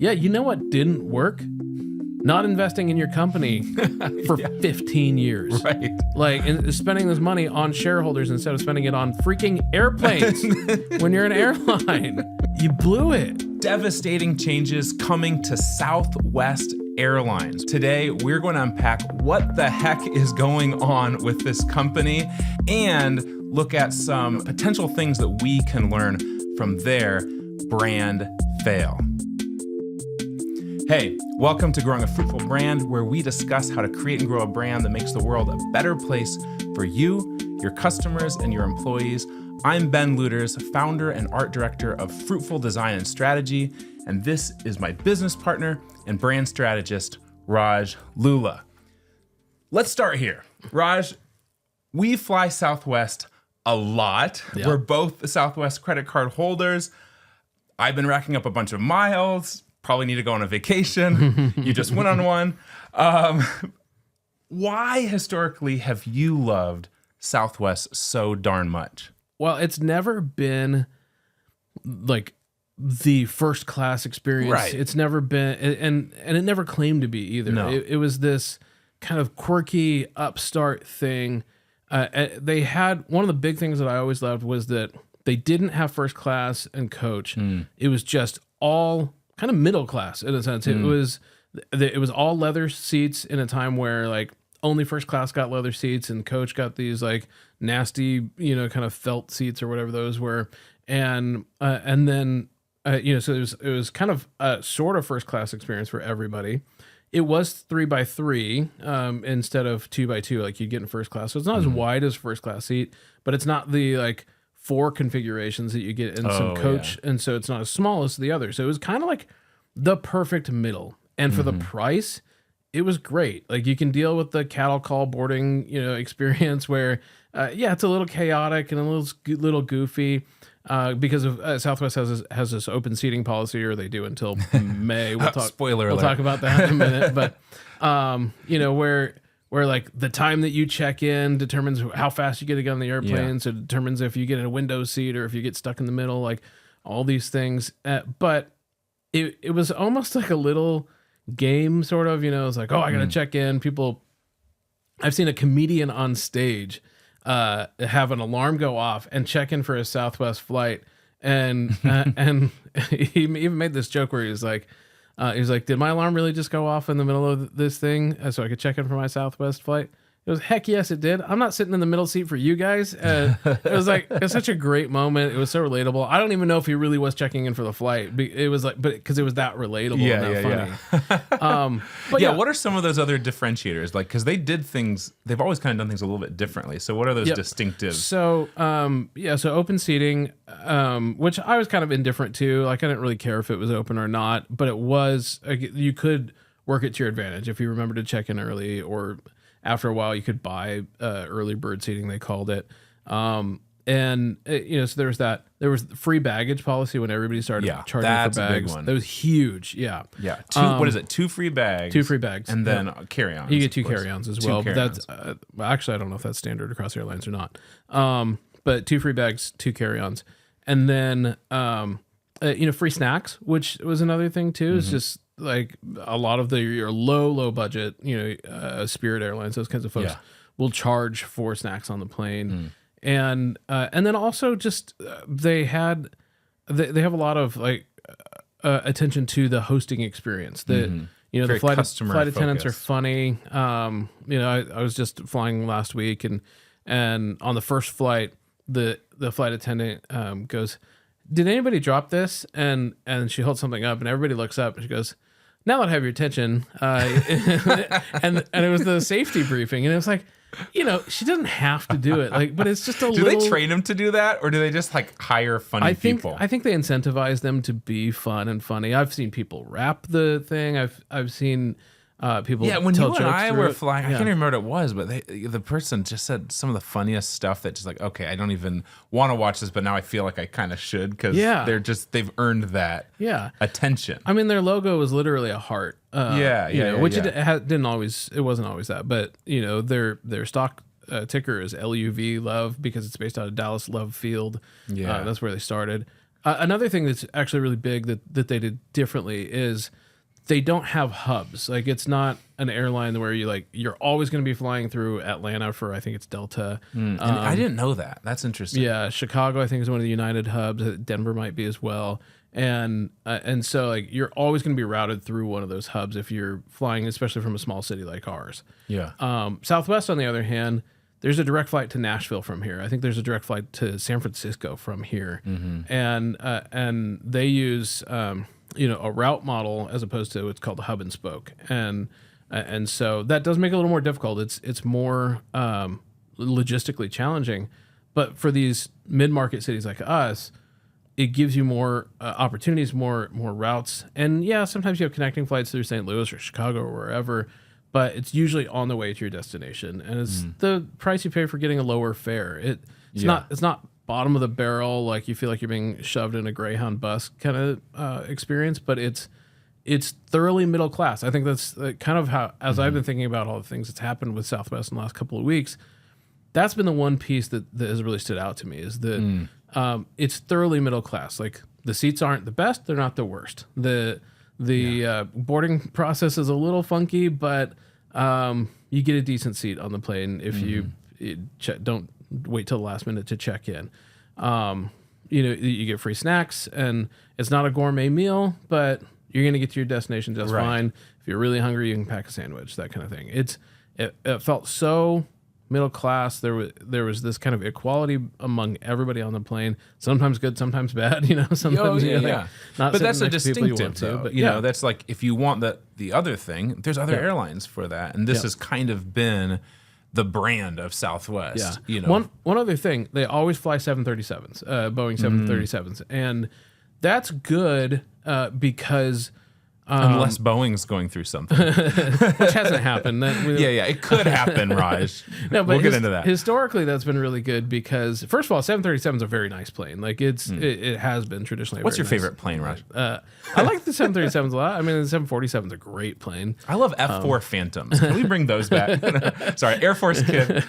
Yeah, you know what didn't work? Not investing in your company for 15 years. Right. Like, and spending this money on shareholders instead of spending it on freaking airplanes when you're an airline. You blew it. Devastating changes coming to Southwest Airlines. Today, we're going to unpack what the heck is going on with this company and look at some potential things that we can learn from their brand fail. Hey, welcome to Growing a Fruitful Brand, where we discuss how to create and grow a brand that makes the world a better place for you, your customers, and your employees. I'm Ben Lueders, founder and art director of Fruitful Design and Strategy, and this is my business partner and brand strategist, Raj Lulla. Let's start here. Raj, we fly Southwest a lot. Yep. We're both Southwest credit card holders. I've been racking up a bunch of miles. Probably need to go on a vacation. You just went on one. Why historically have you loved Southwest so darn much? Well, it's never been like the first class experience. Right. It's never been, and it never claimed to be either. No. It was this kind of quirky upstart thing. They had, one of the big things that I always loved was that they didn't have first class and coach. It was just all kind of middle class in a sense. It was all leather seats in a time where like only first class got leather seats and coach got these like nasty, kind of felt seats or whatever those were. And then so it was kind of a sort of first class experience for everybody. It was 3x3 instead of 2x2 like you'd get in first class. So it's not as wide as first class seat, but it's not the like 4 configurations that you get in some coach, and so it's not as small as the other. So it was kind of like the perfect middle, and for the price, it was great. Like you can deal with the cattle call boarding, experience where, it's a little chaotic and a little goofy, because of Southwest has this open seating policy, or they do until May. We'll talk. Spoiler We'll alert. talk about that in a minute, but where like the time that you check in determines how fast you get to get on the airplane. So it determines if you get in a window seat or if you get stuck in the middle, like all these things. But it was almost like a little game sort of, it's like, oh, I got to check in. I've seen a comedian on stage have an alarm go off and check in for a Southwest flight. And he even made this joke where he was like, did my alarm really just go off in the middle of this thing so I could check in for my Southwest flight? It was, heck yes, it did. I'm not sitting in the middle seat for you guys. It was such a great moment. It was so relatable. I don't even know if he really was checking in for the flight. It was like, but because it was that relatable and that funny. But what are some of those other differentiators? Like, because they've always kind of done things a little bit differently. So what are those distinctives? So, so open seating, which I was kind of indifferent to. Like, I didn't really care if it was open or not, but it was, you could work it to your advantage if you remember to check in early, or after a while you could buy early bird seating, they called it. So there was that. There was the free baggage policy when everybody started charging that's for bags. a big one. That was huge. Yeah. What is it? 2 free bags. 2 free bags. And then carry-ons. You get 2 carry-ons as well. But that's actually, I don't know if that's standard across airlines or not. But 2 free bags, 2 carry-ons. And then, free snacks, which was another thing too. It's just like a lot of your low budget, Spirit Airlines, those kinds of folks will charge for snacks on the plane. And then also just they have a lot of like attention to the hosting experience. That the flight attendants are funny. I was just flying last week, and on the first flight, the flight attendant goes, "Did anybody drop this?" And she holds something up, and everybody looks up, and she goes, "Now that I have your attention," and it was the safety briefing, and it was like, she doesn't have to do it, like, but it's just a little. Do they train them to do that, or do they just like hire funny people? I think they incentivize them to be fun and funny. I've seen people rap the thing. I've seen people. Yeah, when tell you and jokes I through were it. flying, I can't remember what it was, but the person just said some of the funniest stuff that just like, okay, I don't even want to watch this, but now I feel like I kind of should, because they've earned that attention. I mean, their logo was literally a heart. Which it wasn't always that, but their stock ticker is LUV Love, because it's based out of Dallas Love Field. That's where they started. Another thing that's actually really big that they did differently is they don't have hubs. Like it's not an airline where you're always going to be flying through Atlanta for, I think it's Delta. And I didn't know that. That's interesting. Yeah, Chicago I think is one of the United hubs. Denver might be as well. And so like you're always going to be routed through one of those hubs if you're flying, especially from a small city like ours. Yeah. Southwest, on the other hand, there's a direct flight to Nashville from here. I think there's a direct flight to San Francisco from here, and they use a route model as opposed to what's called a hub and spoke, and so that does make it a little more difficult. It's more logistically challenging, but for these mid-market cities like us, it gives you more opportunities, more routes, and yeah, sometimes you have connecting flights through St. Louis or Chicago or wherever. But it's usually on the way to your destination, and it's the price you pay for getting a lower fare. It's not bottom of the barrel like you feel like you're being shoved in a Greyhound bus kind of experience, but it's thoroughly middle class. I think that's kind of how, as I've been thinking about all the things that's happened with Southwest in the last couple of weeks, that's been the one piece that has really stood out to me is that it's thoroughly middle class. Like the seats aren't the best, they're not the worst. The boarding process is a little funky, but you get a decent seat on the plane if you don't wait till the last minute to check in. You get free snacks, and it's not a gourmet meal, but you're going to get to your destination just fine. If you're really hungry, you can pack a sandwich, that kind of thing. It felt so middle class. There was this kind of equality among everybody on the plane. Sometimes good, sometimes bad. Sometimes not. But that's a distinctive, to, but that's like if you want the other thing. There's other airlines for that, and this has kind of been the brand of Southwest. One other thing, they always fly 737s, Boeing 737s, and that's good because. Unless Boeing's going through something. Which hasn't happened. It could happen, Raj. No, but we'll get into that. Historically, that's been really good because, first of all, 737 is a very nice plane. Like it has been traditionally. What's your favorite plane, Raj? I like the 737s a lot. I mean, the 747 is a great plane. I love F4 Phantoms. Can we bring those back? Sorry, Air Force kid.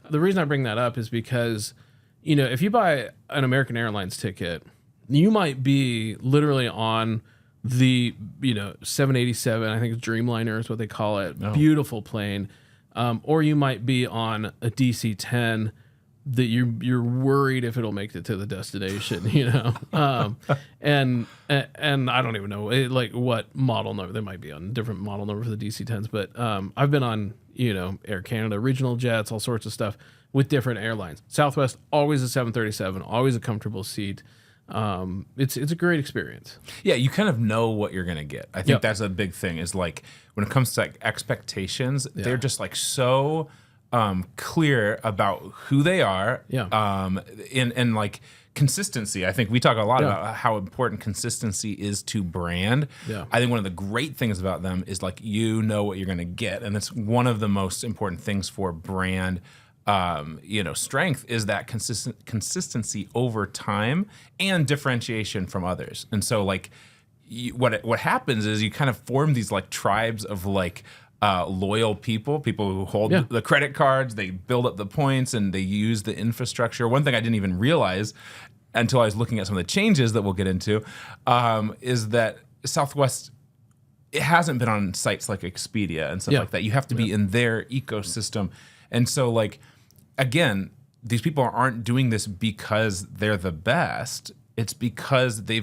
The reason I bring that up is because, if you buy an American Airlines ticket, you might be literally on the 787. I think it's Dreamliner is what they call it. Oh. Beautiful plane, or you might be on a DC-10 that you're worried if it'll make it to the destination. And I don't even know what model number there might be on different model number for the DC-10s. But I've been on Air Canada regional jets, all sorts of stuff with different airlines. Southwest always a 737, always a comfortable seat. It's a great experience. Yeah, you kind of know what you're gonna get. I think that's a big thing. Is like when it comes to like expectations, they're just like so clear about who they are. And like consistency. I think we talk a lot about how important consistency is to brand. Yeah. I think one of the great things about them is like what you're gonna get, and it's one of the most important things for brand. Strength is that consistency over time and differentiation from others. And so like what happens is you kind of form these like tribes of like loyal people who hold the credit cards, they build up the points and they use the infrastructure. One thing I didn't even realize until I was looking at some of the changes that we'll get into is that Southwest, it hasn't been on sites like Expedia and stuff like that. You have to be in their ecosystem. And so like, again, these people aren't doing this because they're the best. It's because they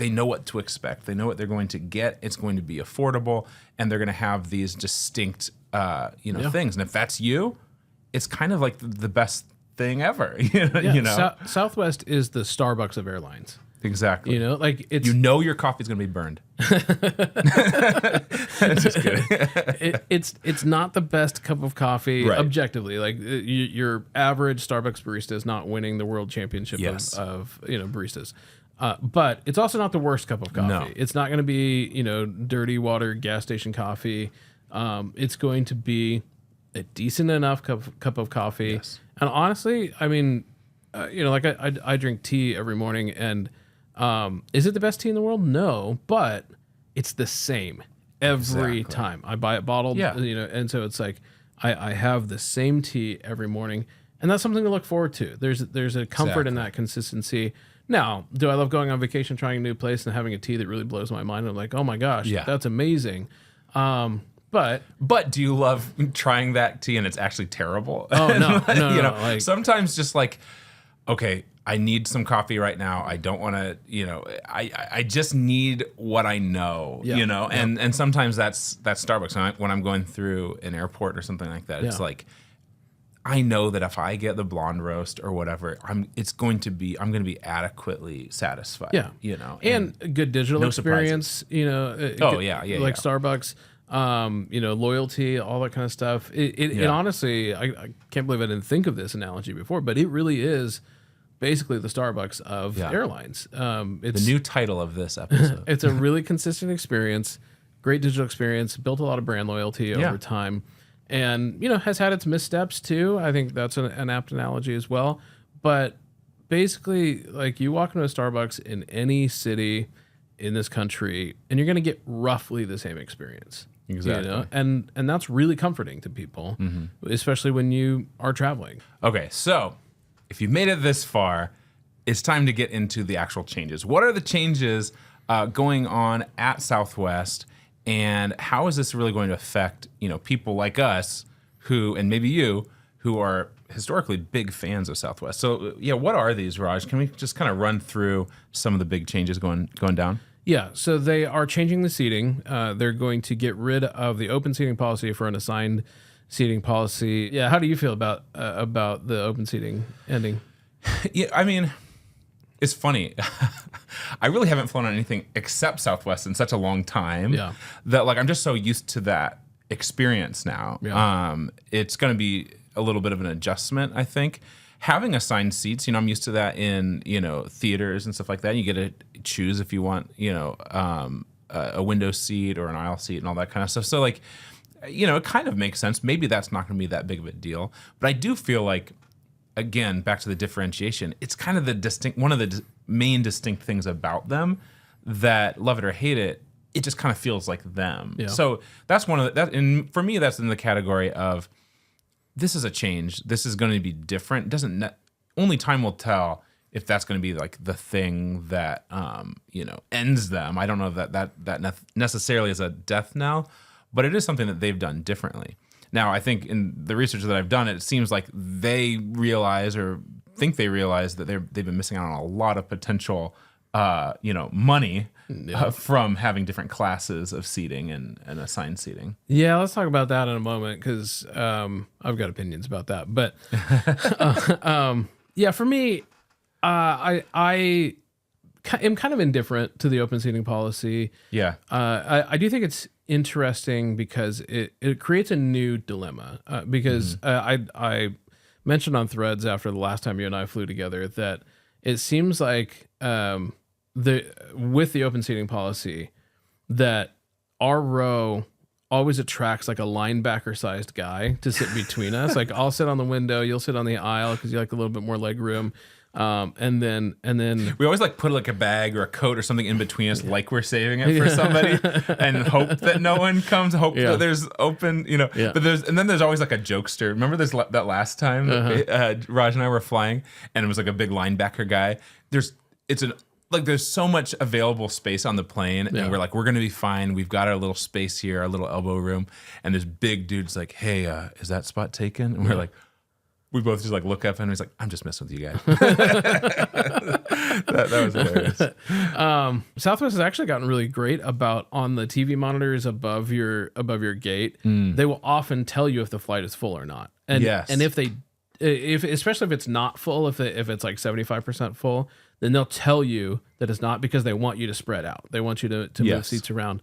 know what to expect. They know what they're going to get. It's going to be affordable, and they're going to have these distinct, things. And if that's you, it's kind of like the best thing ever. Southwest is the Starbucks of airlines. Exactly. It's your coffee's gonna be burned. Just kidding. It's not the best cup of coffee objectively. Like your average Starbucks barista is not winning the world championship of baristas. But it's also not the worst cup of coffee. No. It's not going to be dirty water gas station coffee. It's going to be a decent enough cup of coffee. Yes. And honestly, I mean, I drink tea every morning, and is it the best tea in the world? No, but it's the same every time. I buy it bottled, and so it's like I have the same tea every morning, And that's something to look forward to. There's a comfort in that consistency. Now, do I love going on vacation, trying a new place, and having a tea that really blows my mind? I'm like, oh my gosh, that's amazing. But do you love trying that tea and it's actually terrible? Oh no, no, like, sometimes just like, okay, I need some coffee right now. I don't want to, I just need what I know, and sometimes that's Starbucks. When I'm going through an airport or something like that, it's like, I know that if I get the blonde roast or whatever, I'm going to be adequately satisfied. Yeah, and a good digital experience. Like Starbucks. Loyalty, all that kind of stuff. It honestly, I can't believe I didn't think of this analogy before, but it really is basically the Starbucks of airlines. It's the new title of this episode. It's a really consistent experience, great digital experience, built a lot of brand loyalty over time, and has had its missteps too. I think that's an apt analogy as well. But basically, like, you walk into a Starbucks in any city in this country, and you're going to get roughly the same experience. Exactly. And that's really comforting to people, especially when you are traveling. Okay, so if you've made it this far, it's time to get into the actual changes. What are the changes going on at Southwest, and how is this really going to affect people like us who, and maybe you, who are historically big fans of Southwest? So what are these, Raj? Can we just kind of run through some of the big changes going down? Yeah, so they are changing the seating. They're going to get rid of the open seating policy for an assigned seating policy. Yeah, how do you feel about the open seating ending? Yeah, I mean, it's funny. I really haven't flown on anything except Southwest in such a long time that I'm just so used to that experience now. Yeah. It's going to be a little bit of an adjustment, I think. Having assigned seats, I'm used to that in, theaters and stuff like that. You get to choose if you want, a window seat or an aisle seat and all that kind of stuff. So it kind of makes sense. Maybe that's not going to be that big of a deal. But I do feel like, again, back to the differentiation, it's kind of one of the main distinct things about them that, love it or hate it, it just kind of feels like them. Yeah. So that's and for me, that's in the category of, this is a change. This is going to be different. Only time will tell if that's going to be like the thing that ends them. I don't know if that necessarily is a death knell, but it is something that they've done differently. Now, I think in the research that I've done, it seems like they realize or think they realize that they've been missing out on a lot of potential money from having different classes of seating and assigned seating. Yeah, let's talk about that in a moment, because I've got opinions about that. But for me, I am kind of indifferent to the open seating policy. Yeah. I do think it's interesting because it creates a new dilemma. Because I mentioned on Threads after the last time you and I flew together that it seems like with the open seating policy, that our row always attracts like a linebacker-sized guy to sit between us. Like, I'll sit on the window, you'll sit on the aisle because you like a little bit more leg room. And then we always put like a bag or a coat or something in between us, like we're saving it for somebody, and hope that no one comes. Hope that there's open, But then there's always like a jokester. Remember that last time Raj and I were flying, and it was like a big linebacker guy. There's so much available space on the plane, and we're going to be fine. We've got our little space here, our little elbow room, and this big dude's like, "Hey, is that spot taken?" And we're like. We both just look up, and he's like, "I'm just messing with you guys." that was hilarious. Southwest has actually gotten really great about, on the TV monitors above your gate. They will often tell you if the flight is full or not. And and especially if it's not full, if it's like 75% full, then they'll tell you that it's not, because they want you to spread out. They want you to move seats around.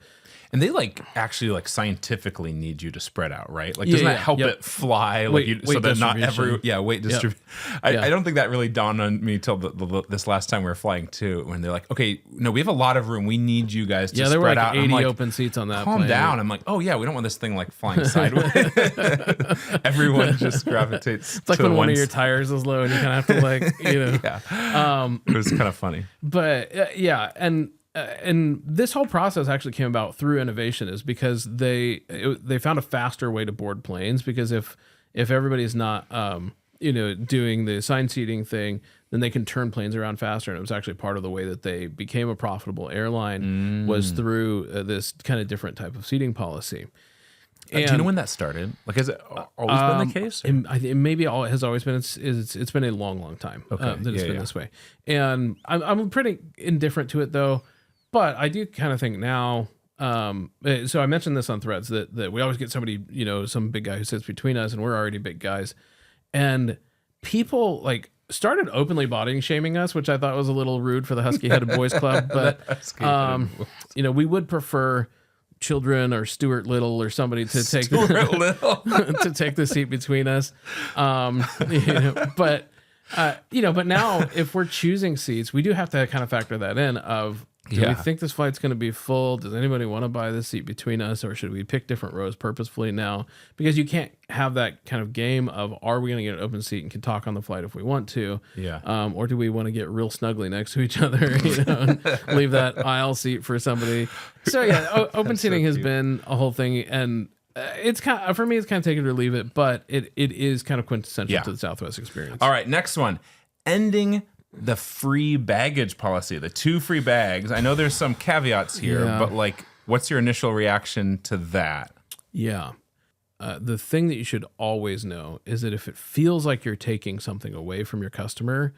And they actually scientifically need you to spread out, right? Doesn't that help it fly? So that not every weight distribution. I don't think that really dawned on me till this last time we were flying too, when they're like, okay, no, we have a lot of room. We need you guys to spread out. There were 80 open seats on that plane. Calm down. I'm like, oh yeah, we don't want this thing flying sideways. Everyone just gravitates. It's like when one of your tires is low and you kind of have to it was kind of funny. But and this whole process actually came about through innovation, is because they found a faster way to board planes, because if everybody's not doing the assigned seating thing, then they can turn planes around faster. And it was actually part of the way that they became a profitable airline was through this kind of different type of seating policy. Do you know when that started? Like, has it always been the case? It has always been. It's been a long time that it's been this way. And I'm pretty indifferent to it though. But I do kind of think now. So I mentioned this on Threads that we always get somebody, some big guy who sits between us, and we're already big guys, and people like started openly body shaming us, which I thought was a little rude for the Husky Headed Boys Club. But we would prefer children or Stuart Little or somebody to take to take the seat between us. But now if we're choosing seats, we do have to kind of factor that in of, do we think this flight's going to be full? Does anybody want to buy this seat between us, or should we pick different rows purposefully now? Because you can't have that kind of game of, are we going to get an open seat and can talk on the flight if we want to? Yeah. Or do we want to get real snugly next to each other, and leave that aisle seat for somebody? So yeah, open seating has been a whole thing, and it's kind of, for me, it's kind of take it or leave it, but it is kind of quintessential to the Southwest experience. All right, next one, ending the free baggage policy, the 2 free bags. I know there's some caveats here, but like, what's your initial reaction to that? Yeah. The thing that you should always know is that if it feels like you're taking something away from your customer,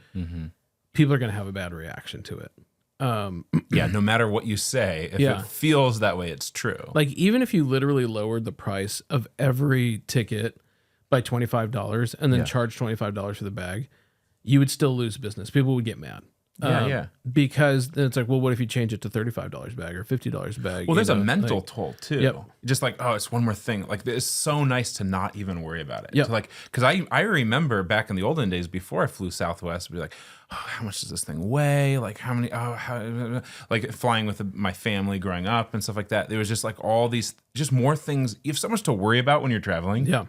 people are going to have a bad reaction to it. No matter what you say, if it feels that way, it's true. Like, even if you literally lowered the price of every ticket by $25 and then charged $25 for the bag, you would still lose business. People would get mad. Because then it's like, well, what if you change it to $35 bag or $50 bag? Well, there's a mental toll too. Just like, oh, it's one more thing. Like, it's so nice to not even worry about it. So like, because I remember back in the olden days before I flew Southwest, I'd be like, oh, how much does this thing weigh? Like, how many? Like flying with my family growing up and stuff like that. There was just like all these, just more things. You have so much to worry about when you're traveling. Yeah.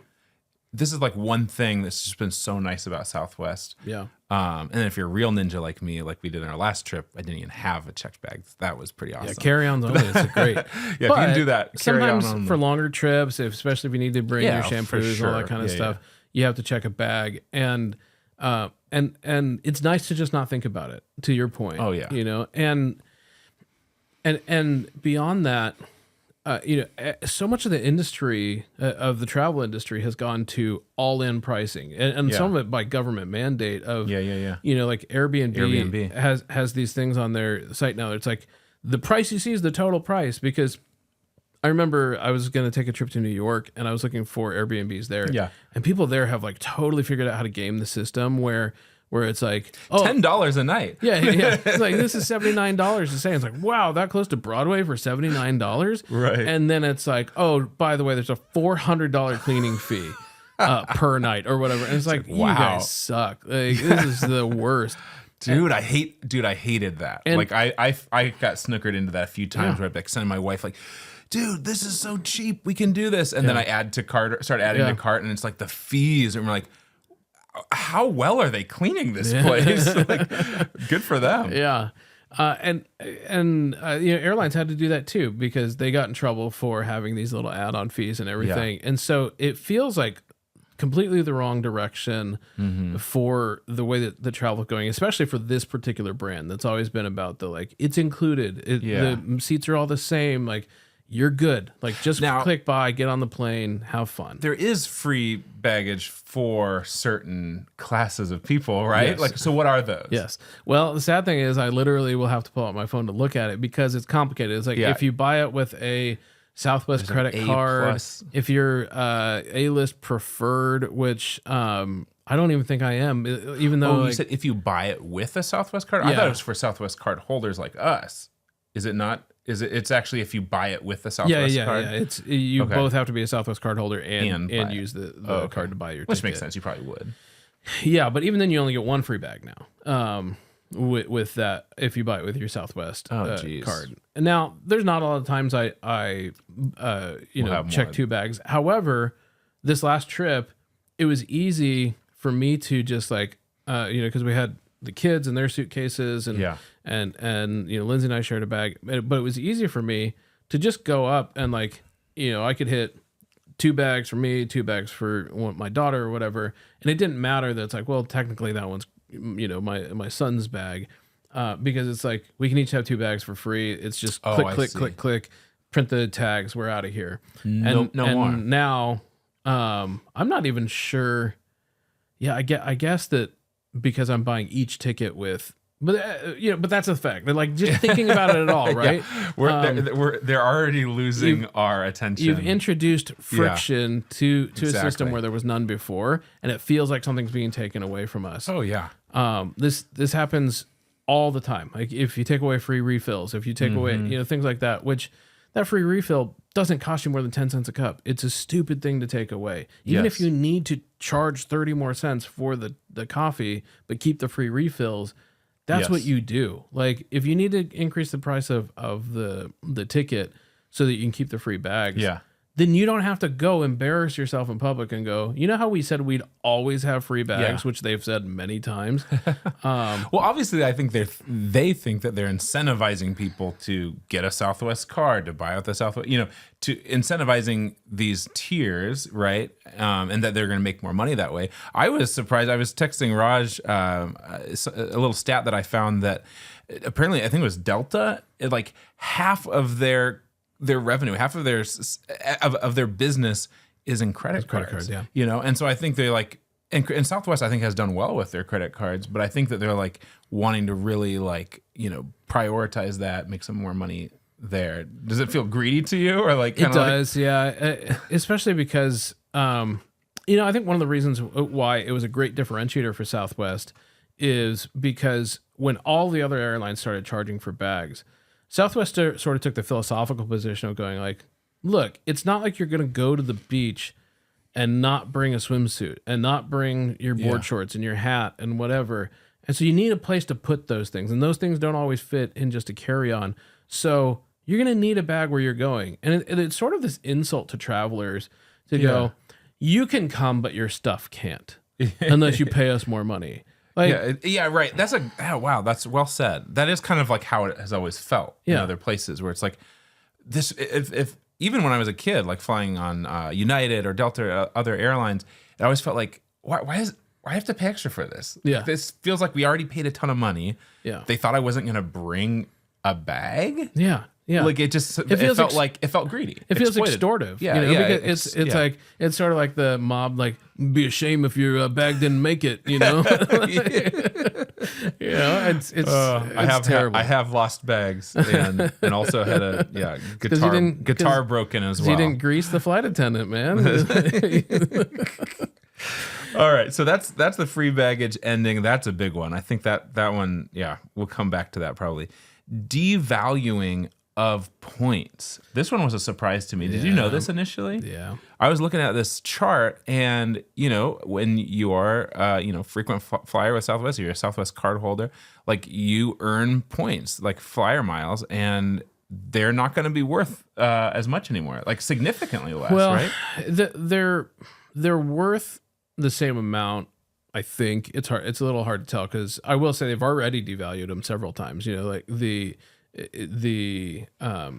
This is like one thing that's just been so nice about Southwest. Yeah. And then if you're a real ninja like me, like we did in our last trip, I didn't even have a checked bag. That was pretty awesome. Yeah, carry-ons only. It's great. If you can do that. Sometimes for longer trips, especially if you need to bring your shampoos and all that kind of stuff, you have to check a bag. And it's nice to just not think about it, to your point. Oh, yeah. And beyond that, so much of the industry, of the travel industry, has gone to all-in pricing, and some of it by government mandate. Of like Airbnb has these things on their site now. It's like the price you see is the total price. Because I remember I was going to take a trip to New York, and I was looking for Airbnbs there. Yeah, and people there have like totally figured out how to game the system where it's like, oh, $10 a night. Yeah. It's like, this is $79 to stay. It's like, wow, that close to Broadway for $79. Right. And then it's like, oh, by the way, there's a $400 cleaning fee per night or whatever. And it's like, wow, you guys suck. Like, this is the worst. Dude, I hated that. And like, I got snookered into that a few times where I'd like sending my wife like, dude, this is so cheap. We can do this. And then I start adding to cart, and it's like the fees. And we're like, how well are they cleaning this place? Like, good for them. Yeah. And airlines had to do that too, because they got in trouble for having these little add-on fees and everything. Yeah. And so it feels like completely the wrong direction for the way that the travel is going, especially for this particular brand that's always been about the, like, it's included. The seats are all the same. Like, you're good. Like, just click buy, get on the plane, have fun. There is free baggage for certain classes of people, right? Yes. Like, so what are those? Yes. Well, the sad thing is I literally will have to pull out my phone to look at it, because it's complicated. It's like, if you buy it with a Southwest credit card, if you're A-list preferred, which I don't even think I am, even though you said if you buy it with a Southwest card? I thought it was for Southwest card holders like us. Is it not? It's actually if you buy it with the Southwest card? Yeah. It's you both have to be a Southwest card holder and use the card to buy your ticket. Which makes sense. You probably would. Yeah, but even then, you only get one free bag now. With that, if you buy it with your Southwest card. And now, there's not a lot of times I check 2 bags. However, this last trip, it was easy for me to just like because we had the kids and their suitcases and Lindsay and I shared a bag, but it was easier for me to just go up and like, I could hit 2 bags for me, 2 bags for my daughter or whatever. And it didn't matter that it's like, well, technically that one's, my son's bag. Because it's like, we can each have 2 bags for free. It's just click, print the tags. We're out of here. No more. Now, I'm not even sure. Yeah, I guess that because I'm buying each ticket with, but that's a fact. They're like just thinking about it at all, right? They're already losing our attention. You've introduced friction to a system where there was none before, and it feels like something's being taken away from us. Oh yeah. This happens all the time. Like if you take away free refills, if you take away, things like that, which that free refill doesn't cost you more than 10 cents a cup. It's a stupid thing to take away. Even if you need to charge 30 more cents for the coffee, but keep the free refills, that's what you do. Like if you need to increase the price of the ticket so that you can keep the free bags, then you don't have to go embarrass yourself in public and go, you know how we said we'd always have free bags, which they've said many times. Well, obviously, I think they think that they're incentivizing people to get a Southwest card, to buy out the Southwest, to incentivizing these tiers, right? And that they're going to make more money that way. I was surprised. I was texting Raj a little stat that I found that apparently, I think it was Delta, like half of their revenue, half of their business is in credit cards. And so I think they're like, and Southwest I think has done well with their credit cards, but I think that they're like wanting to really prioritize that, make some more money there. Does it feel greedy to you, or like it does? Especially because I think one of the reasons why it was a great differentiator for Southwest is because when all the other airlines started charging for bags, Southwest sort of took the philosophical position of going like, look, it's not like you're going to go to the beach and not bring a swimsuit and not bring your board shorts and your hat and whatever. And so you need a place to put those things. And those things don't always fit in just a carry-on. So you're going to need a bag where you're going. And it's sort of this insult to travelers to go, you can come, but your stuff can't unless you pay us more money. Like, right. That's wow. That's well said. That is kind of like how it has always felt in other places, where it's like this. If even when I was a kid, like flying on United or Delta or other airlines, it always felt like why I have to pay extra for this? Yeah, this feels like we already paid a ton of money. Yeah, they thought I wasn't going to bring a bag. Yeah. Like it felt greedy. It feels extortive. Because it's like it's sort of like the mob, like be a shame if your bag didn't make it. It's terrible. I have lost bags and also had a guitar broken as well. You didn't grease the flight attendant, man. All right, so that's the free baggage ending. That's a big one. I think that one, we'll come back to that probably. Devaluing of points. This one was a surprise to me. Did you know this initially? Yeah. I was looking at this chart, and when you are frequent flyer with Southwest, you're a Southwest card holder, like you earn points, like flyer miles, and they're not going to be worth as much anymore, like significantly less, right? They're worth the same amount. I think it's hard. It's a little hard to tell because I will say they've already devalued them several times. Like the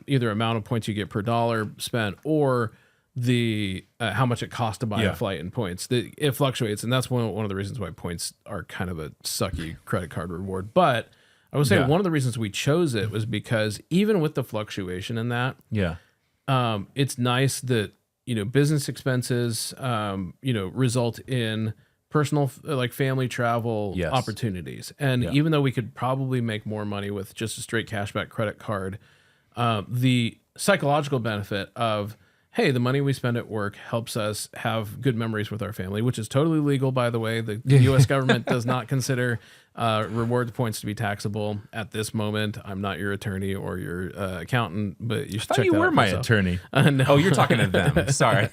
either amount of points you get per dollar spent or the how much it costs to buy a flight in points. It fluctuates, and that's one of the reasons why points are kind of a sucky credit card reward. But I would say one of the reasons we chose it was because even with the fluctuation in that, it's nice that business expenses result in personal, like family travel opportunities. And even though we could probably make more money with just a straight cashback credit card, the psychological benefit of, hey, the money we spend at work helps us have good memories with our family, which is totally legal, by the way. The U.S. government does not consider reward points to be taxable at this moment. I'm not your attorney or your accountant, but you should check that out. You were my attorney. No. Oh, you're talking to them. Sorry.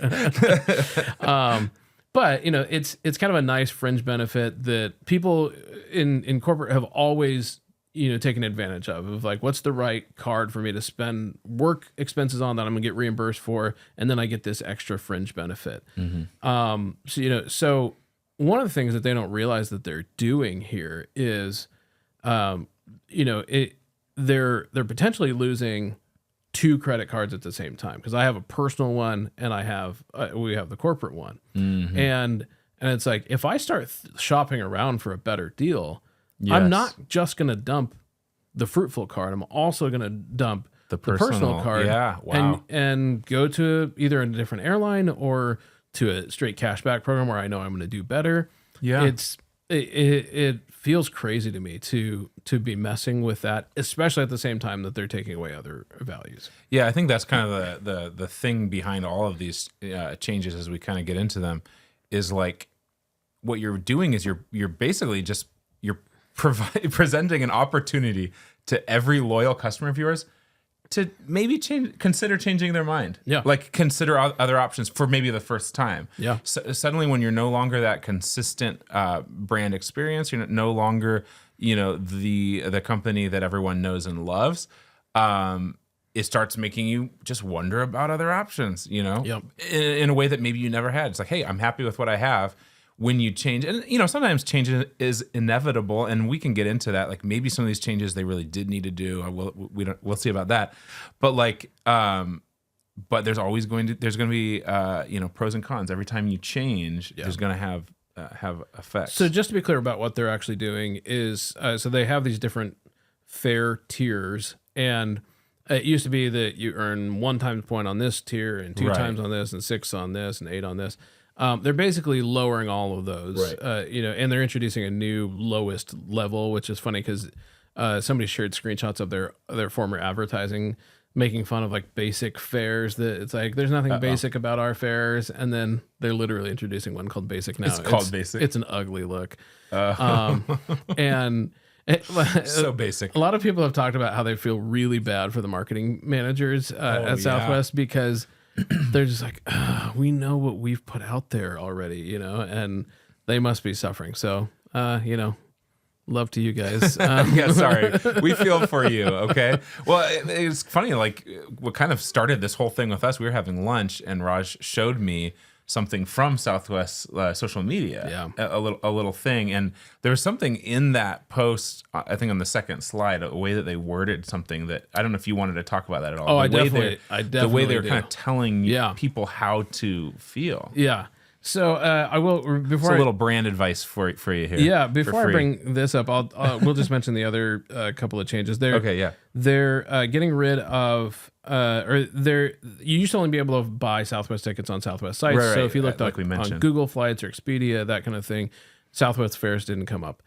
But it's kind of a nice fringe benefit that people in corporate have always taken advantage of like, what's the right card for me to spend work expenses on that I'm gonna get reimbursed for, and then I get this extra fringe benefit. So one of the things that they don't realize that they're doing here is they're potentially losing 2 credit cards at the same time, because I have a personal one and we have the corporate one. And it's like, if I start shopping around for a better deal, I'm not just going to dump the Fruitful card. I'm also going to dump the personal card. Yeah, wow. And go to either a different airline or to a straight cashback program where I know I'm going to do better. Yeah. It feels crazy to me to be messing with that, especially at the same time that they're taking away other values. Yeah, I think that's kind of the thing behind all of these changes as we kind of get into them, is like what you're doing is you're basically just presenting an opportunity to every loyal customer of yours to maybe consider changing their mind. Yeah. Like consider other options for maybe the first time. Yeah. So suddenly when you're no longer that consistent brand experience, you're no longer, the company that everyone knows and loves, it starts making you just wonder about other options, Yep. in a way that maybe you never had. It's like, hey, I'm happy with what I have. When you change, and sometimes change is inevitable, and we can get into that. Like maybe some of these changes they really did need to do. We'll see about that. But but there's always going to be pros and cons. Every time you change, there's going to have effects. So just to be clear about what they're actually doing is, so they have these different fare tiers, and it used to be that you earn 1 times point on this tier and 2 times on this and 6 on this and 8 on this. They're basically lowering all of those, and they're introducing a new lowest level, which is funny because somebody shared screenshots of their former advertising, making fun of like basic fares. That it's like there's nothing basic about our fares, and then they're literally introducing one called Basic now. It's called Basic. It's an ugly look, and. So basic. A lot of people have talked about how they feel really bad for the marketing managers at Southwest because they're just like, we know what we've put out there already, and they must be suffering. So, love to you guys. Yeah, sorry. We feel for you, okay? Well, it's funny, like what kind of started this whole thing with us, we were having lunch and Raj showed me something from Southwest social media, a little thing, and there was something in that post. I think on the second slide, a way that they worded something that I don't know if you wanted to talk about that at all. Oh, I definitely the way they're kind of telling people how to feel. Yeah. So I will before a little brand advice for you here. Yeah, before I bring this up, we'll just mention the other couple of changes. They're getting rid of you used to only be able to buy Southwest tickets on Southwest sites. Right, so if you looked like we mentioned on Google Flights or Expedia, that kind of thing, Southwest fares didn't come up.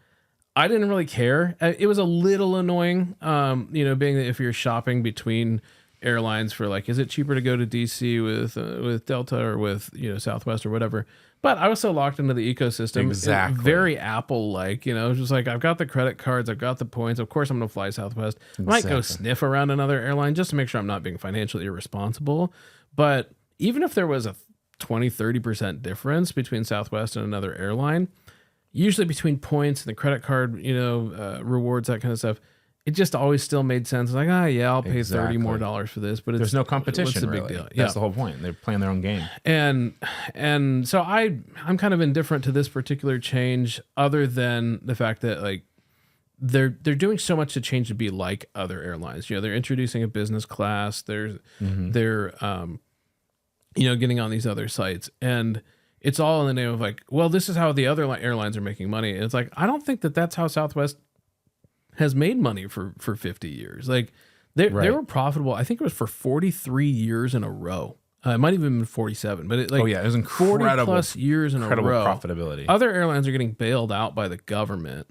I didn't really care. It was a little annoying, being that if you're shopping between airlines for like, is it cheaper to go to DC with Delta or with Southwest or whatever? But I was so locked into the ecosystem, exactly, very Apple like, just like I've got the credit cards, I've got the points. Of course, I'm gonna fly Southwest. I might go sniff around another airline just to make sure I'm not being financially irresponsible. But even if there was a 20-30% difference between Southwest and another airline, usually between points and the credit card, rewards, that kind of stuff, it just always still made sense. Like, I'll pay $30 more for this, but there's no competition. What's the big really? deal? That's the whole point. They're playing their own game. And so I'm kind of indifferent to this particular change, other than the fact that like they're doing so much to change to be like other airlines. They're introducing a business class. They're getting on these other sites, and it's all in the name of like, well, this is how the other airlines are making money. And it's like, I don't think that that's how Southwest has made money for 50 years. Like they were profitable. I think it was for 43 years in a row. It might have even been 47, but it was incredible. 40 plus years in a row. Profitability. Other airlines are getting bailed out by the government,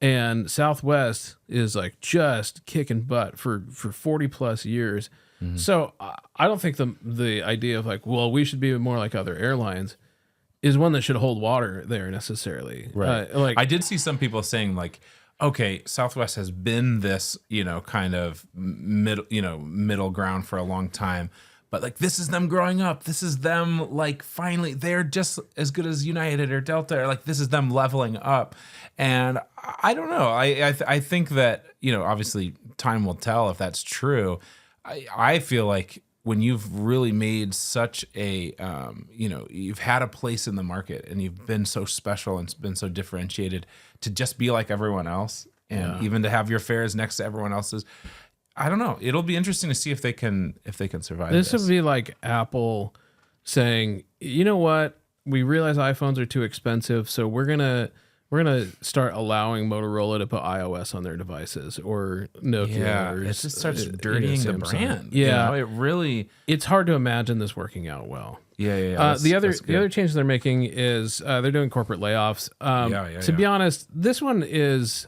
and Southwest is like just kicking butt for 40 plus years. Mm-hmm. So I don't think the idea of like, well, we should be more like other airlines is one that should hold water there necessarily. Right. I did see some people saying like, okay, Southwest has been this, kind of middle ground for a long time, but like this is them growing up. This is them like finally they're just as good as United or Delta, or like this is them leveling up. And I don't know. I think that obviously time will tell if that's true. I feel like when you've really made such a you've had a place in the market and you've been so special and been so differentiated, to just be like everyone else and even to have your fares next to everyone else's, I don't know. It'll be interesting to see if they can survive This this. would be like Apple saying, you know what? We realize iPhones are too expensive, so we're gonna start allowing Motorola to put iOS on their devices, or Nokia. Yeah, or, it just starts dirtying the Samsung. brand. Yeah, it really. it's hard to imagine this working out well. Yeah. The other change they're making is they're doing corporate layoffs. To be honest, this one is,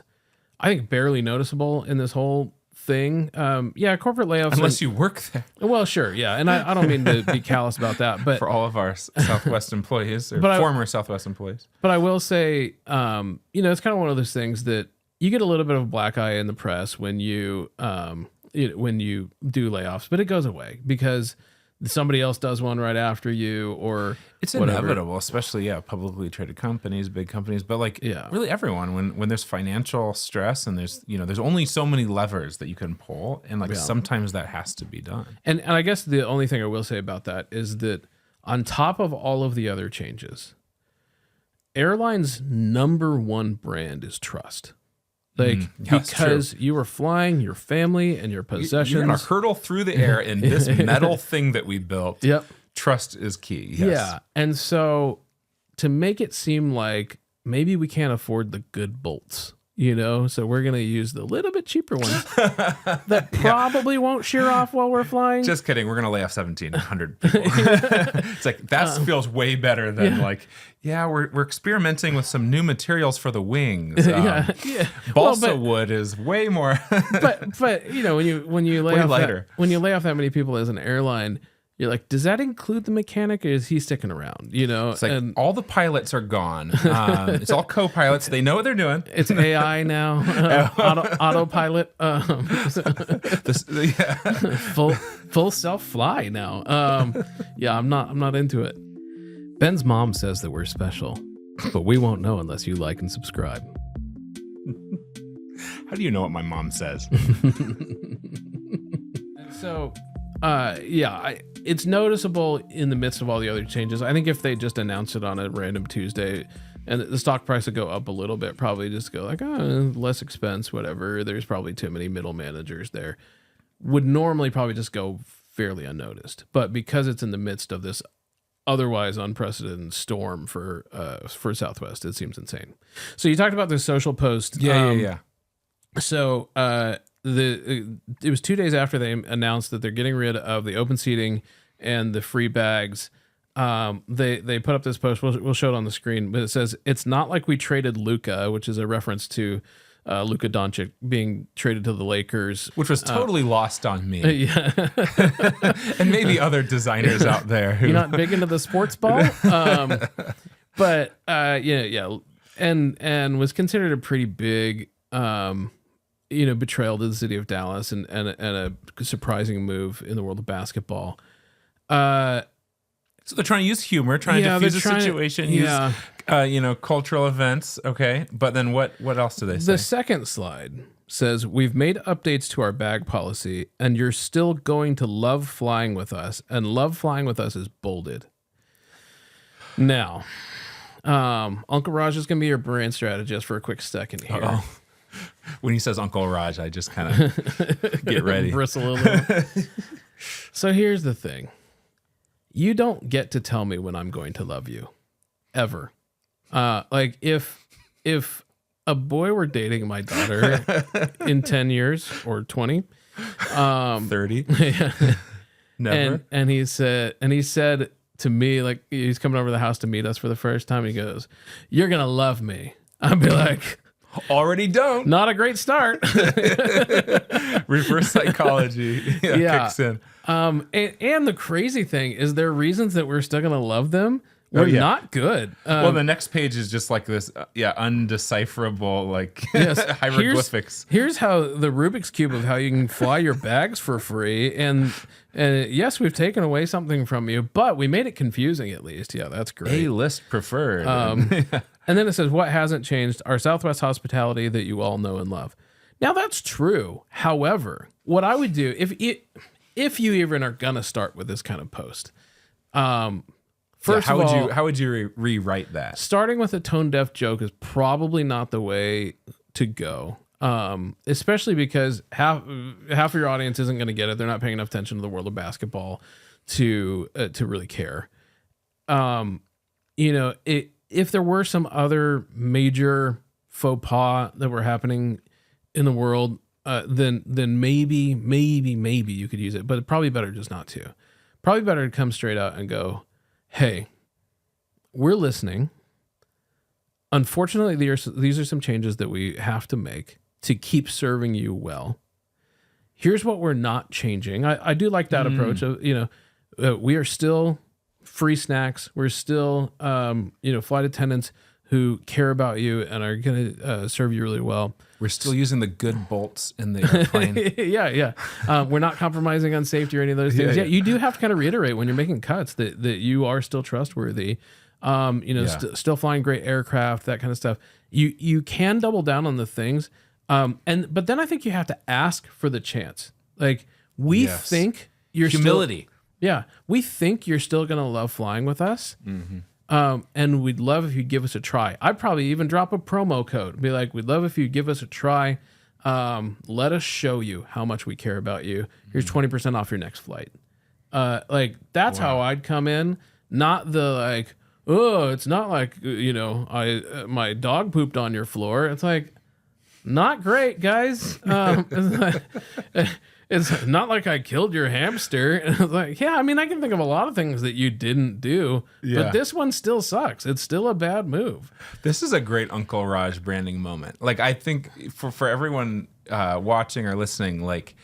I think, barely noticeable in this whole thing. Corporate layoffs. Unless you work there. Well, sure, yeah, and I don't mean to be callous about that, but For all of our Southwest employees or former Southwest employees. But I will say, it's kind of one of those things that you get a little bit of a black eye in the press when you when you do layoffs, but it goes away because somebody else does one right after you, or it's whatever. inevitable, especially publicly traded companies, big companies, but really everyone when there's financial stress and there's only so many levers that you can pull, and sometimes that has to be done. And I guess the only thing I will say about that is that on top of all of the other changes, airlines' number one brand is trust. Because you were flying your family and your possessions. You're going to hurtle through the air in this metal thing that we built. Yep. Trust is key. Yes. Yeah. And so to make it seem like maybe we can't afford the good bolts, so we're going to use the little bit cheaper ones that probably won't shear off while we're flying. Just kidding. We're going to lay off 1,700 people. It's like, that feels way better than we're experimenting with some new materials for the wings. Balsa wood is way more. but when you lay off that many people as an airline, you're like, does that include the mechanic, or is he sticking around? It's like all the pilots are gone. It's all co-pilots. They know what they're doing. It's AI now, autopilot, full self fly now. I'm not into it. Ben's mom says that we're special, but we won't know unless you like and subscribe. How do you know what my mom says? So, it's noticeable in the midst of all the other changes. I think if they just announced it on a random Tuesday and the stock price would go up a little bit, probably just go like, less expense, whatever. There's probably too many middle managers there. Would normally probably just go fairly unnoticed. But because it's in the midst of this otherwise unprecedented storm for Southwest, it seems insane. So you talked about this social post. Yeah. So, it was 2 days after they announced that they're getting rid of the open seating and the free bags. They put up this post. We'll show it on the screen, but it says, "It's not like we traded Luka," which is a reference to Luka Doncic being traded to the Lakers, which was totally lost on me. Yeah, and maybe other designers out there who you're not big into the sports ball, but and was considered a pretty big betrayal to the city of Dallas and a surprising move in the world of basketball. So they're trying to use humor, trying to diffuse the situation, use cultural events. Okay, but then what else do they say? The second slide says, "We've made updates to our bag policy, and you're still going to love flying with us." And "love flying with us" is bolded. Now, Uncle Raj is going to be your brand strategist for a quick second here. Uh-oh. When he says Uncle Raj, I just kind of get ready. Bristle a little. So here's the thing. You don't get to tell me when I'm going to love you. Ever. Like if a boy were dating my daughter in 10 years or 20. 30. Never. And he said to me, like, he's coming over to the house to meet us for the first time. He goes, "You're going to love me." I'd be like, already don't. Not a great start. Reverse psychology kicks in. And the crazy thing is there are reasons that we're still going to love them. We're not good. Well, the next page is just like this, undecipherable, hieroglyphics. Here's how the Rubik's Cube of how you can fly your bags for free. And yes, we've taken away something from you, but we made it confusing at least. Yeah, that's great. A-list preferred. And then it says, "What hasn't changed? Our Southwest hospitality that you all know and love." Now, that's true. However, what I would do, if you even are going to start with this kind of post, first of all, how would you rewrite that? Starting with a tone deaf joke is probably not the way to go. Especially because half of your audience isn't going to get it. They're not paying enough attention to the world of basketball to really care. If there were some other major faux pas that were happening in the world, then maybe you could use it, but probably better just not to. Probably better to come straight out and go, hey, we're listening. Unfortunately, these are some changes that we have to make to keep serving you well. Here's what we're not changing. I do like that approach of, we are still free snacks. We're still, flight attendants who care about you and are going to serve you really well. We're still using the good bolts in the airplane. Yeah. We're not compromising on safety or any of those things. Yeah, you do have to kind of reiterate when you're making cuts that you are still trustworthy. Still flying great aircraft, that kind of stuff. You can double down on the things. But then I think you have to ask for the chance. Like we think you're humility. We think you're still going to love flying with us. And we'd love if you'd give us a try. I'd probably even drop a promo code. Be like, we'd love if you'd give us a try. Let us show you how much we care about you. Here's 20% off your next flight. That's how I'd come in. Not the like, oh, it's not like, my dog pooped on your floor. It's like, not great, guys. It's not like I killed your hamster. And I was like, I can think of a lot of things that you didn't do, but this one still sucks. It's still a bad move. This is a great Uncle Raj branding moment. Like, I think for everyone watching or listening, like,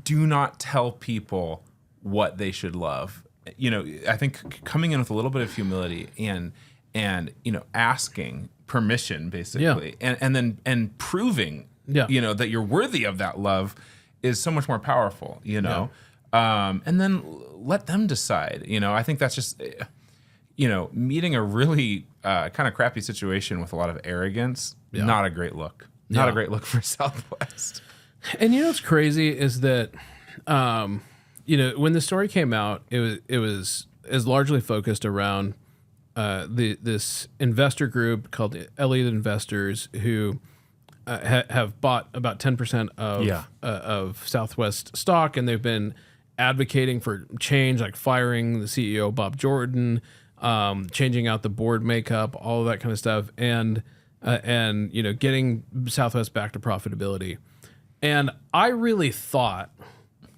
do not tell people what they should love. I think coming in with a little bit of humility and asking permission, basically, and then proving, that you're worthy of that love is so much more powerful, and then let them decide. I think that's just, meeting a really kind of crappy situation with a lot of arrogance, not a great look. Not a great look for Southwest. And what's crazy is that, when the story came out, it was largely focused around this investor group called Elliott Investors who have bought about 10% of Southwest stock, and they've been advocating for change, like firing the CEO Bob Jordan, changing out the board makeup, all of that kind of stuff, and getting Southwest back to profitability. And I really thought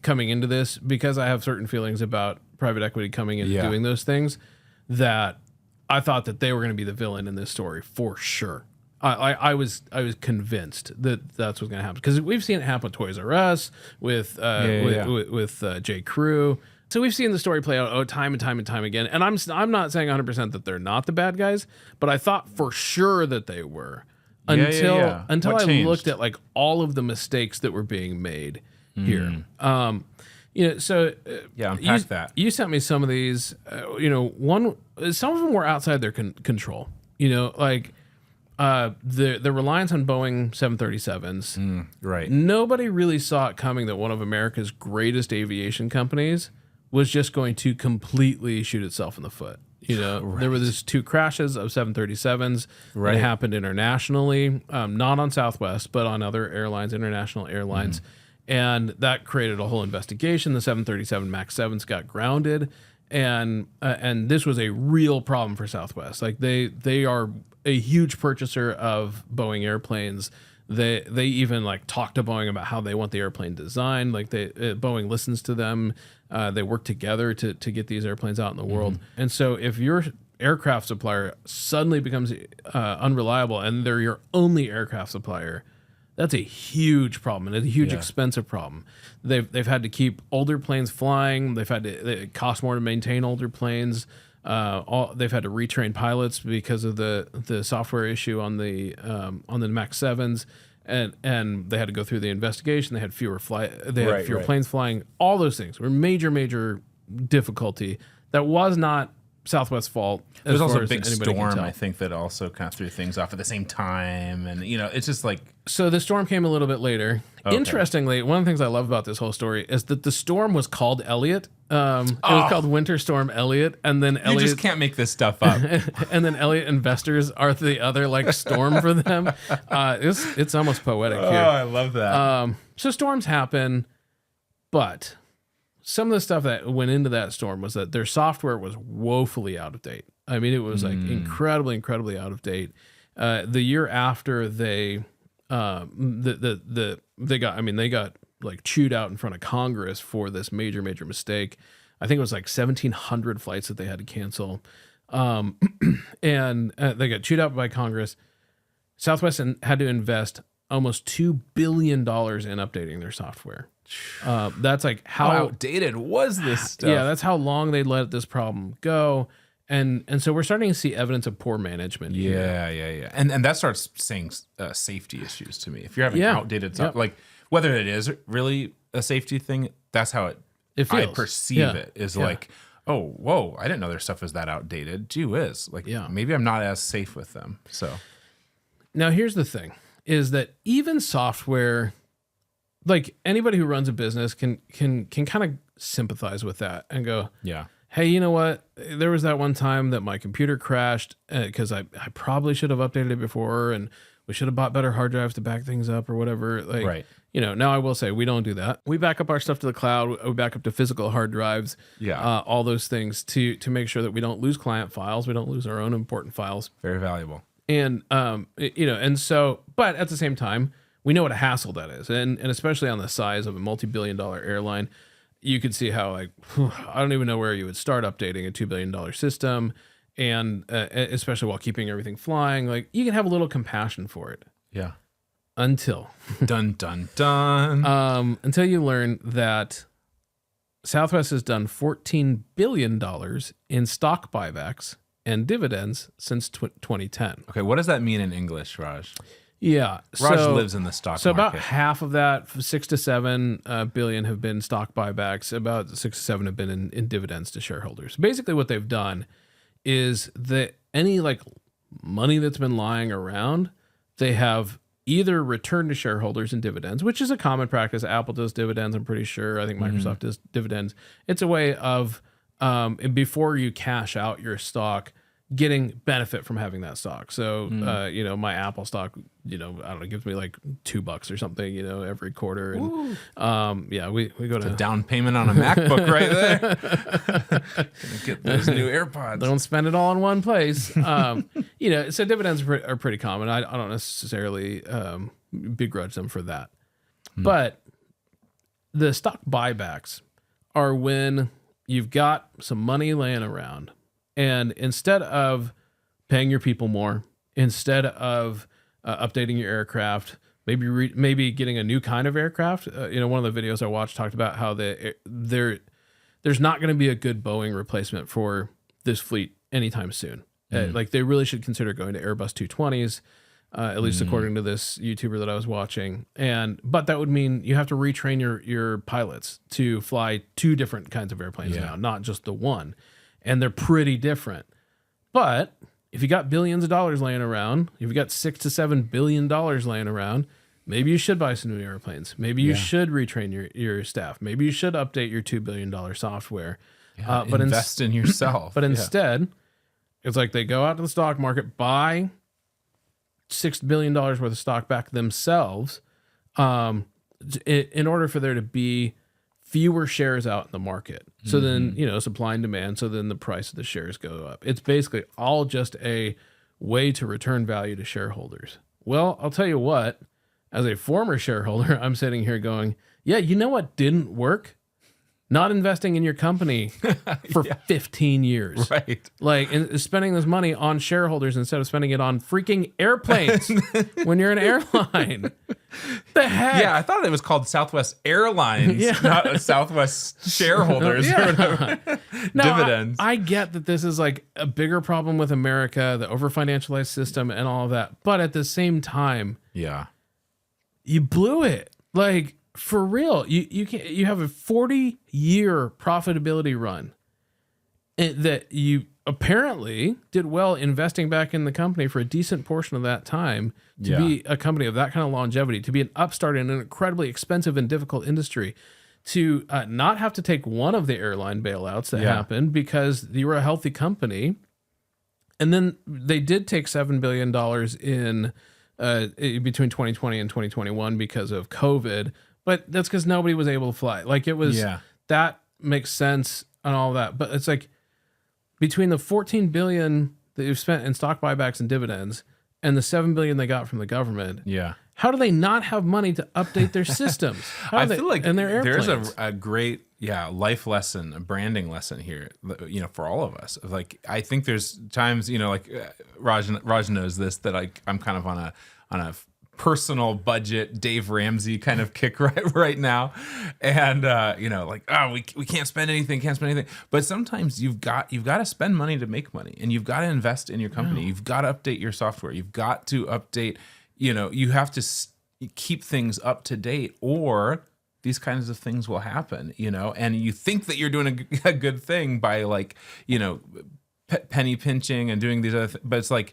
coming into this, because I have certain feelings about private equity coming in and doing those things, that I thought that they were going to be the villain in this story for sure. I was convinced that that's what's going to happen, because we've seen it happen with Toys R Us, with J. Crew. So we've seen the story play out time and time and time again. And I'm not saying 100% that they're not the bad guys, but I thought for sure that they were until I looked at like all of the mistakes that were being made here. Unpack that. You sent me some of these. Some of them were outside their control. The reliance on Boeing 737s. Right. Nobody really saw it coming that one of America's greatest aviation companies was just going to completely shoot itself in the foot. There were these 2 crashes of 737s that happened internationally, not on Southwest, but on other airlines, international airlines. And that created a whole investigation. The 737 MAX 7s got grounded. And this was a real problem for Southwest. Like they are a huge purchaser of Boeing airplanes. They even like talk to Boeing about how they want the airplane designed. Like Boeing listens to them. They work together to get these airplanes out in the world. And so if your aircraft supplier suddenly becomes unreliable and they're your only aircraft supplier, that's a huge problem and a huge expensive problem. They've had to keep older planes flying. It costs more to maintain older planes. They've had to retrain pilots because of the software issue on the MAX 7s, and they had to go through the investigation. They had fewer planes flying. All those things were major difficulty that was not Southwest fault. There's also a big storm, I think, that also kind of threw things off at the same time. And, it's just like... So the storm came a little bit later. Okay. Interestingly, one of the things I love about this whole story is that the storm was called Elliot. It was called Winter Storm Elliot. And then Elliot... You just can't make this stuff up. And then Elliot investors are the other, storm for them. It's almost poetic here. Oh, I love that. So storms happen, but... Some of the stuff that went into that storm was that their software was woefully out of date. I mean, it was incredibly, incredibly out of date. The year after they got chewed out in front of Congress for this major, major mistake. I think it was 1,700 flights that they had to cancel. And they got chewed out by Congress. Southwest had to invest almost $2 billion in updating their software. That's how outdated was this stuff? Yeah, that's how long they let this problem go. And so we're starting to see evidence of poor management. Yeah. And that starts saying safety issues to me. If you're having outdated stuff, whether it is really a safety thing, that's how it feels. I perceive it is oh, whoa, I didn't know their stuff was that outdated. Gee whiz. Maybe I'm not as safe with them. So now here's the thing is that even software, anybody who runs a business can kind of sympathize with that and go, hey, you know what? There was that one time that my computer crashed because I probably should have updated it before, and we should have bought better hard drives to back things up or whatever. Right. Now I will say we don't do that. We back up our stuff to the cloud. We back up to physical hard drives. Yeah. All those things to make sure that we don't lose client files. We don't lose our own important files. Very valuable. And, and so, but at the same time, we know what a hassle that is. And especially on the size of a multi-billion-dollar airline, you could see how, I don't even know where you would start updating a $2 billion system. And especially while keeping everything flying, you can have a little compassion for it. Yeah. Until. Dun, dun, dun. Until you learn that Southwest has done $14 billion in stock buybacks and dividends since 2010. Okay, what does that mean in English, Raj? Yeah, Raj lives in the stock market. So about half of that, 6 to 7 billion, have been stock buybacks. About 6 to 7 have been in dividends to shareholders. Basically, what they've done is that any money that's been lying around, they have either returned to shareholders in dividends, which is a common practice. Apple does dividends, I'm pretty sure. I think Microsoft does dividends. It's a way of before you cash out your stock, getting benefit from having that stock. So, my Apple stock, I don't know, gives me $2 or something, every quarter. And, we go to a down payment on a MacBook right there. Gonna get those new AirPods. Don't spend it all in one place. So dividends are pretty common. I don't necessarily begrudge them for that. But the stock buybacks are when you've got some money laying around, and instead of paying your people more, instead of updating your aircraft, maybe getting a new kind of aircraft. One of the videos I watched talked about how there's not going to be a good Boeing replacement for this fleet anytime soon. They really should consider going to Airbus 220s, at least according to this YouTuber that I was watching. But that would mean you have to retrain your pilots to fly 2 different kinds of airplanes now, not just the one. And they're pretty different. But if you got billions of dollars laying around, if you got $6 to $7 billion laying around, maybe you should buy some new airplanes. Maybe you should retrain your staff. Maybe you should update your $2 billion software. But invest in yourself. But instead, it's they go out to the stock market, buy $6 billion worth of stock back themselves, in order for there to be fewer shares out in the market. So then, supply and demand. So then the price of the shares go up. It's basically all just a way to return value to shareholders. Well, I'll tell you what, as a former shareholder, I'm sitting here going, yeah, you know what didn't work? Not investing in your company for 15 years. Right. And spending this money on shareholders instead of spending it on freaking airplanes when you're an airline. The heck? Yeah, I thought it was called Southwest Airlines, not Southwest shareholders or whatever. Dividends. I get that this is a bigger problem with America, the over-financialized system and all of that. But at the same time, you blew it. For real, you have a 40-year profitability run that you apparently did well investing back in the company for a decent portion of that time to be a company of that kind of longevity, to be an upstart in an incredibly expensive and difficult industry, to not have to take one of the airline bailouts that happened because you were a healthy company. And then they did take $7 billion in between 2020 and 2021 because of COVID, but that's because nobody was able to fly. Like it was, that makes sense and all that. But it's like between the $14 billion that you've spent in stock buybacks and dividends and the $7 billion they got from the government. How do they not have money to update their systems? I feel like and their airplanes? there's a great life lesson, a branding lesson here, for all of us. Like I think there's times, like Raj knows this, that I'm kind of on a personal budget Dave Ramsey kind of kick right now, and we can't spend anything, but sometimes you've got to spend money to make money, and you've got to invest in your company. You've got to update your software, you've got to update, you have to keep things up to date, or these kinds of things will happen, and you think that you're doing a good thing by penny pinching and doing these other things, but it's like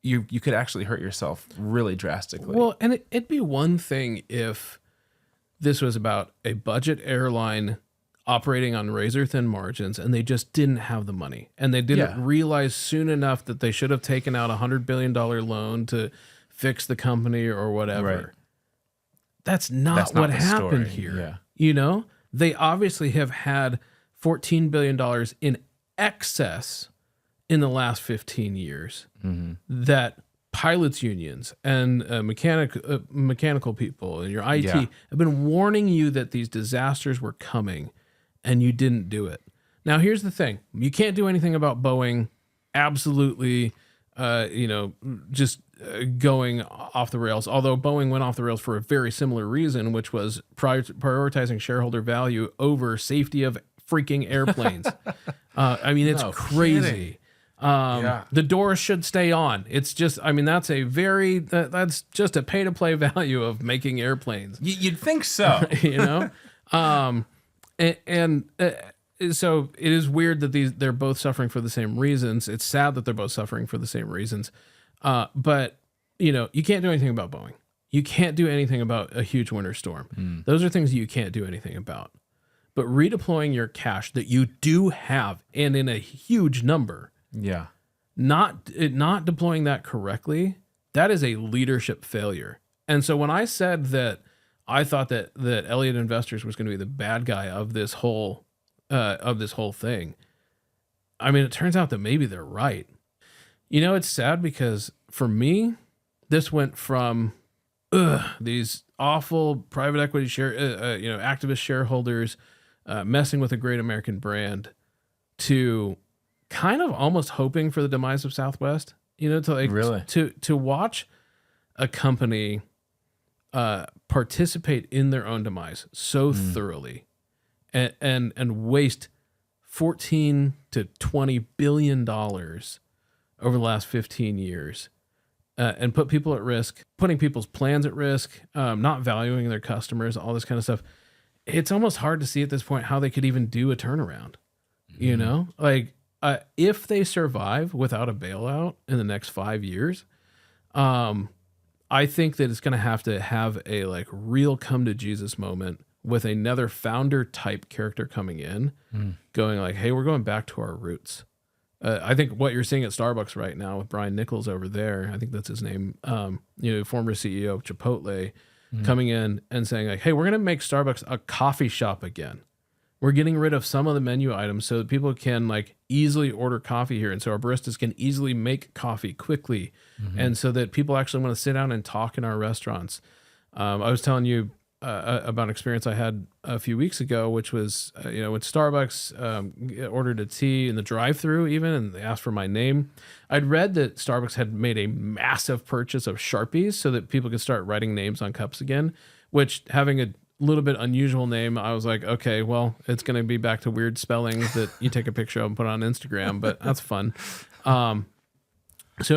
you could actually hurt yourself really drastically. Well, and it'd be one thing if this was about a budget airline operating on razor thin margins and they just didn't have the money and they didn't realize soon enough that they should have taken out $100 billion loan to fix the company or whatever. Right. That's not what happened here. They obviously have had $14 billion in excess in the last 15 years that pilots unions and mechanical people and your IT have been warning you that these disasters were coming, and you didn't do it. Now, here's the thing. You can't do anything about Boeing absolutely, just going off the rails, although Boeing went off the rails for a very similar reason, which was prioritizing shareholder value over safety of freaking airplanes. It's crazy. The doors should stay on. It's just, that's just a pay to play value of making airplanes. You'd think so, so it is weird that they're both suffering for the same reasons. It's sad that they're both suffering for the same reasons. But you can't do anything about Boeing. You can't do anything about a huge winter storm. Those are things you can't do anything about. But redeploying your cash that you do have, and in a huge number, not deploying that correctly, that is a leadership failure. And so when I said that I thought that Elliott Investors was going to be the bad guy of this whole thing, it turns out that maybe they're right. It's sad because for me, this went from these awful private equity activist shareholders messing with a great American brand to kind of almost hoping for the demise of Southwest. To watch a company participate in their own demise so thoroughly and waste $14 to $20 billion over the last 15 years and put people at risk, putting people's plans at risk, not valuing their customers, all this kind of stuff. It's almost hard to see at this point how they could even do a turnaround, if they survive without a bailout in the next 5 years, I think that it's going to have a real come to Jesus moment with another founder type character coming in, going hey, we're going back to our roots. I think what you're seeing at Starbucks right now with Brian Nichols over there, I think that's his name, former CEO of Chipotle, coming in and saying hey, we're going to make Starbucks a coffee shop again. We're getting rid of some of the menu items so that people can easily order coffee here. And so our baristas can easily make coffee quickly. And so that people actually want to sit down and talk in our restaurants. I was telling you about an experience I had a few weeks ago, which was, when Starbucks ordered a tea in the drive-thru even, and they asked for my name. I'd read that Starbucks had made a massive purchase of Sharpies so that people could start writing names on cups again, which, having a little bit unusual name, I was like, okay, well, it's going to be back to weird spellings that you take a picture of and put on Instagram, but that's fun. So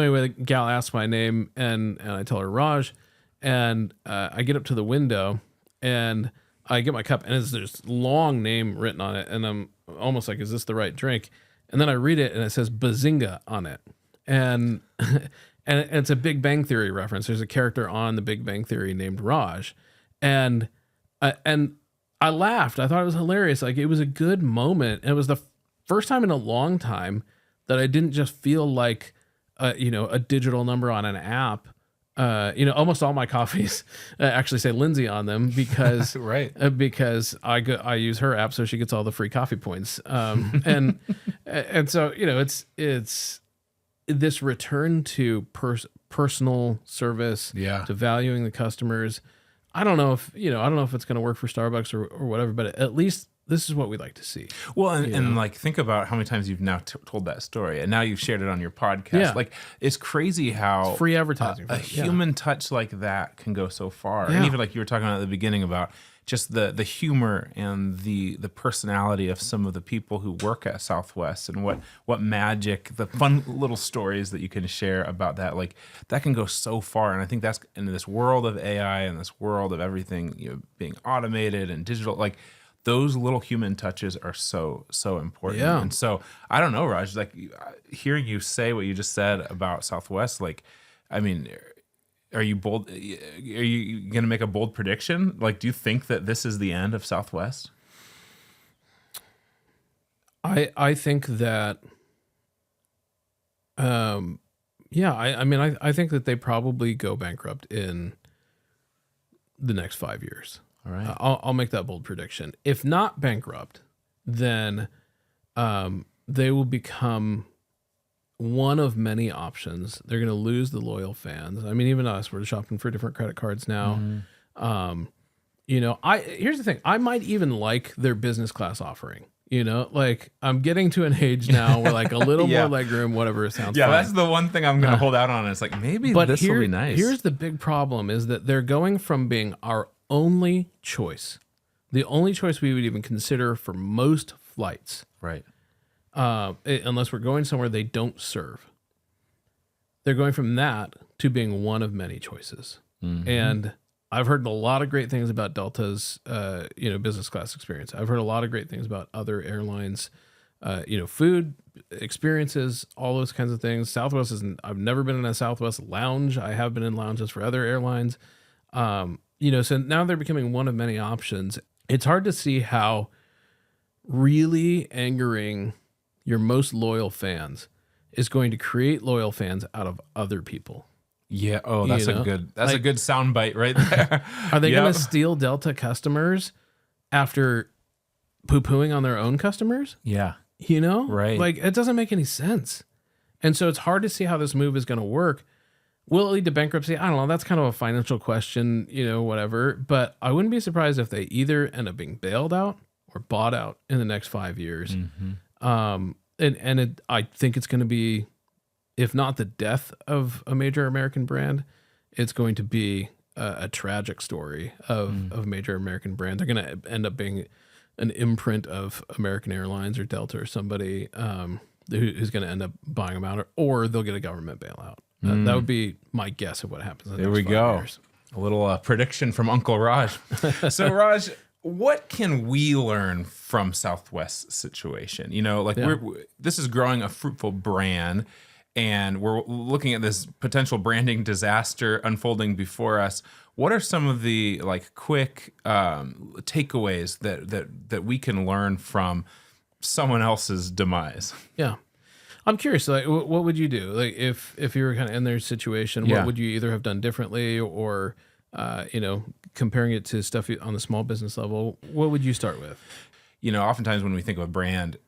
anyway, the gal asked my name and I tell her Raj, and I get up to the window and I get my cup and there's this long name written on it, and I'm almost like, is this the right drink? And then I read it and it says Bazinga on it. And and it's a Big Bang Theory reference. There's a character on the Big Bang Theory named Raj. And I laughed. I thought it was hilarious. Like, it was a good moment. And it was the first time in a long time that I didn't just feel like a digital number on an app. Almost all my coffees actually say Lindsay on them because right. Because I use her app, so she gets all the free coffee points. And so it's this return to personal service, to valuing the customers. I don't know if it's going to work for Starbucks or whatever, but at least this is what we'd like to see. Well, and like, think about how many times you've now told that story, and now you've shared it on your podcast. Yeah. Like, it's crazy how It's free advertising. a human touch like that can go so far. Yeah. And even like you were talking about at the beginning about just the humor and the personality of some of the people who work at Southwest, and what magic, the fun little stories that you can share about that, like, that can go so far. And I think that's in this world of AI and this world of everything being automated and digital, like, those little human touches are so important. Yeah. And so I don't know, Raj, like, hearing you say what you just said about Southwest, like, I mean, are you bold? Are you going to make a bold prediction? Like, do you think that this is the end of Southwest? I think that, I think that they probably go bankrupt in the next 5 years. All right. I'll make that bold prediction. If not bankrupt, then they will become one of many options. They're going to lose the loyal fans. I mean, even us, we're shopping for different credit cards now. Here's the thing. I might even like their business class offering. Like, I'm getting to an age now where, like, a little more legroom, whatever, sounds fine. That's the one thing I'm going to hold out on. It's like, maybe this will be nice. Here's the big problem is that they're going from being our only choice, the only choice we would even consider for most flights. Right. Unless we're going somewhere they don't serve. They're going from that to being one of many choices. Mm-hmm. And I've heard a lot of great things about Delta's, business class experience. I've heard a lot of great things about other airlines, food experiences, all those kinds of things. Southwest I've never been in a Southwest lounge. I have been in lounges for other airlines. So now they're becoming one of many options. It's hard to see how really angering your most loyal fans is going to create loyal fans out of other people. Yeah. Oh, that's a good soundbite right there. Are they going to steal Delta customers after poo-pooing on their own customers? Yeah. Right. Like, it doesn't make any sense. And so it's hard to see how this move is going to work. Will it lead to bankruptcy? I don't know. That's kind of a financial question, whatever. But I wouldn't be surprised if they either end up being bailed out or bought out in the next 5 years. Mm-hmm. I think it's going to be, if not the death of a major American brand, it's going to be a tragic story of a major American brand. They're going to end up being an imprint of American Airlines or Delta or somebody who's going to end up buying them out, or they'll get a government bailout. That would be my guess of what happens in the next 5 years. A little prediction from Uncle Raj. So, Raj, what can we learn from Southwest's situation? This is growing a fruitful brand, and we're looking at this potential branding disaster unfolding before us. What are some of the quick takeaways that we can learn from someone else's demise? Yeah. I'm curious, like, what would you do? Like, if you were kind of in their situation, what would you either have done differently, or, comparing it to stuff on the small business level, what would you start with? Oftentimes when we think of a brand,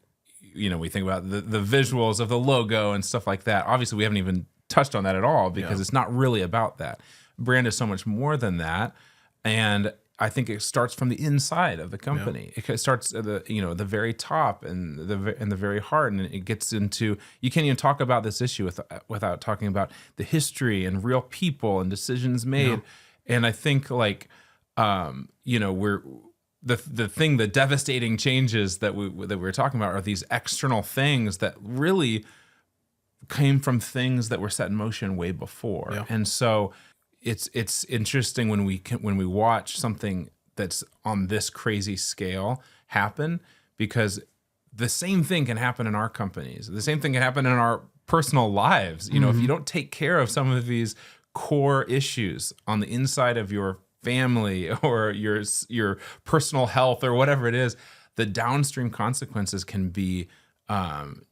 we think about the visuals of the logo and stuff like that. Obviously, we haven't even touched on that at all because it's not really about that. Brand is so much more than that. And I think it starts from the inside of the company. Yeah. It starts at the very top and the very heart, and it gets into, you can't even talk about this issue without talking about the history and real people and decisions made. Yeah. And I think we're the devastating changes that we're talking about are these external things that really came from things that were set in motion way before. Yeah. And so it's interesting when we watch something that's on this crazy scale happen, because the same thing can happen in our companies. The same thing can happen in our personal lives. You know, if you don't take care of some of these core issues on the inside of your family or your personal health or whatever it is, the downstream consequences can be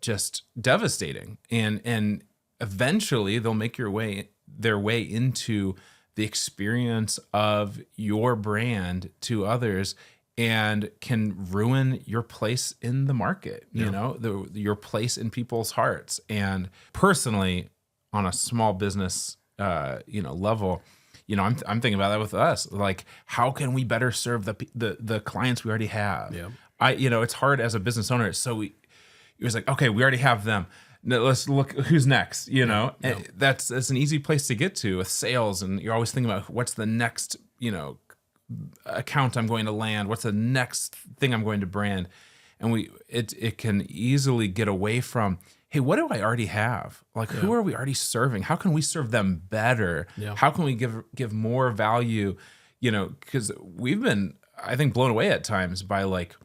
just devastating. And eventually they'll make their way into the experience of your brand to others and can ruin your place in the market, you know, your place in people's hearts. And personally, on a small business level, you know, I'm thinking about that with us. Like, how can we better serve the clients we already have? Yeah. It's hard as a business owner. It was like, okay, we already have them. Now let's look who's next. You know, and that's an easy place to get to with sales, and you're always thinking about what's the next, account I'm going to land. What's the next thing I'm going to brand? And it can easily get away from, hey, what do I already have? Like, who are we already serving? How can we serve them better? Yeah. How can we give more value? You know, because we've been, I think, blown away at times by, like,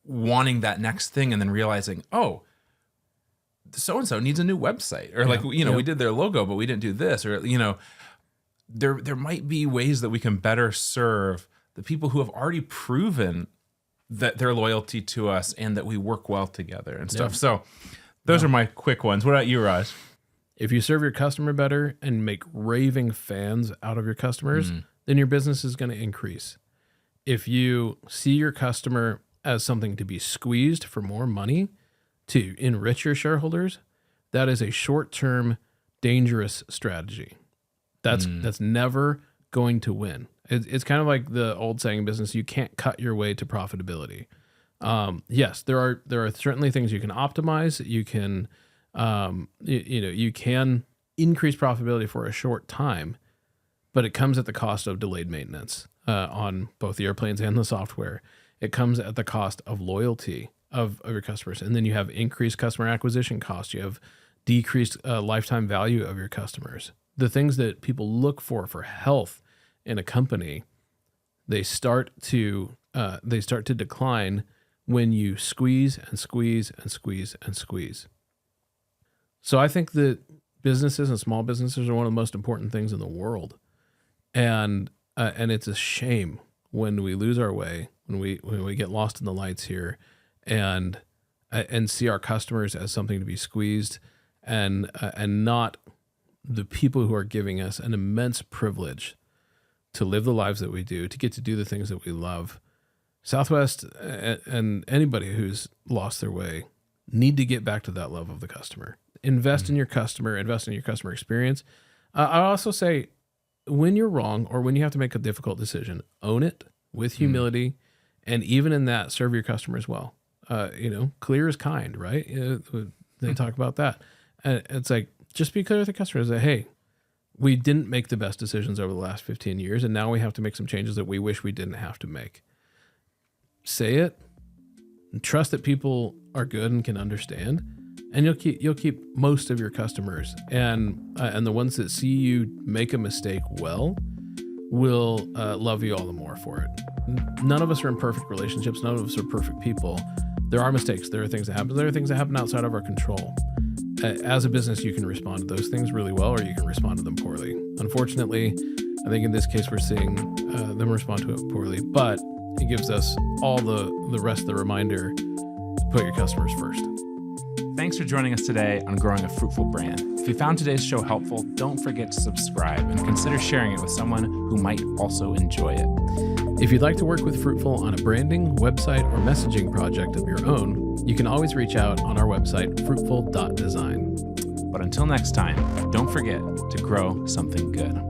wanting that next thing and then realizing, oh, so-and-so needs a new website, or we did their logo, but we didn't do this, or, there might be ways that we can better serve the people who have already proven that their loyalty to us and that we work well together and stuff. So those are my quick ones. What about you, Raj? If you serve your customer better and make raving fans out of your customers, then your business is going to increase. If you see your customer as something to be squeezed for more money to enrich your shareholders, that is a short-term, dangerous strategy. That's never going to win. It's kind of like the old saying in business: you can't cut your way to profitability. Yes, there are certainly things you can optimize. You can, you can increase profitability for a short time, but it comes at the cost of delayed maintenance on both the airplanes and the software. It comes at the cost of loyalty of your customers, and then you have increased customer acquisition costs. You have decreased lifetime value of your customers. The things that people look for health in a company, they start to decline when you squeeze and squeeze and squeeze and squeeze. So I think that businesses and small businesses are one of the most important things in the world, and it's a shame when we lose our way, when we get lost in the lights here, and see our customers as something to be squeezed, and not the people who are giving us an immense privilege to live the lives that we do, to get to do the things that we love. Southwest and anybody who's lost their way need to get back to that love of the customer. Invest in your customer, invest in your customer experience. I also say, when you're wrong or when you have to make a difficult decision, own it with humility, and even in that, serve your customers well. Clear is kind, right? They talk about that. And it's like, just be clear with the customers that, hey, we didn't make the best decisions over the last 15 years, and now we have to make some changes that we wish we didn't have to make. Say it, and trust that people are good and can understand, and you'll keep most of your customers, and the ones that see you make a mistake will love you all the more for it. None of us are in perfect relationships. None of us are perfect people. There are mistakes. There are things that happen. There are things that happen outside of our control. As a business, you can respond to those things really well, or you can respond to them poorly. Unfortunately, I think in this case, we're seeing them respond to it poorly, but it gives us all the rest of the reminder to put your customers first. Thanks for joining us today on Growing a Fruitful Brand. If you found today's show helpful, don't forget to subscribe and consider sharing it with someone who might also enjoy it. If you'd like to work with Fruitful on a branding, website, or messaging project of your own, you can always reach out on our website, fruitful.design. But until next time, don't forget to grow something good.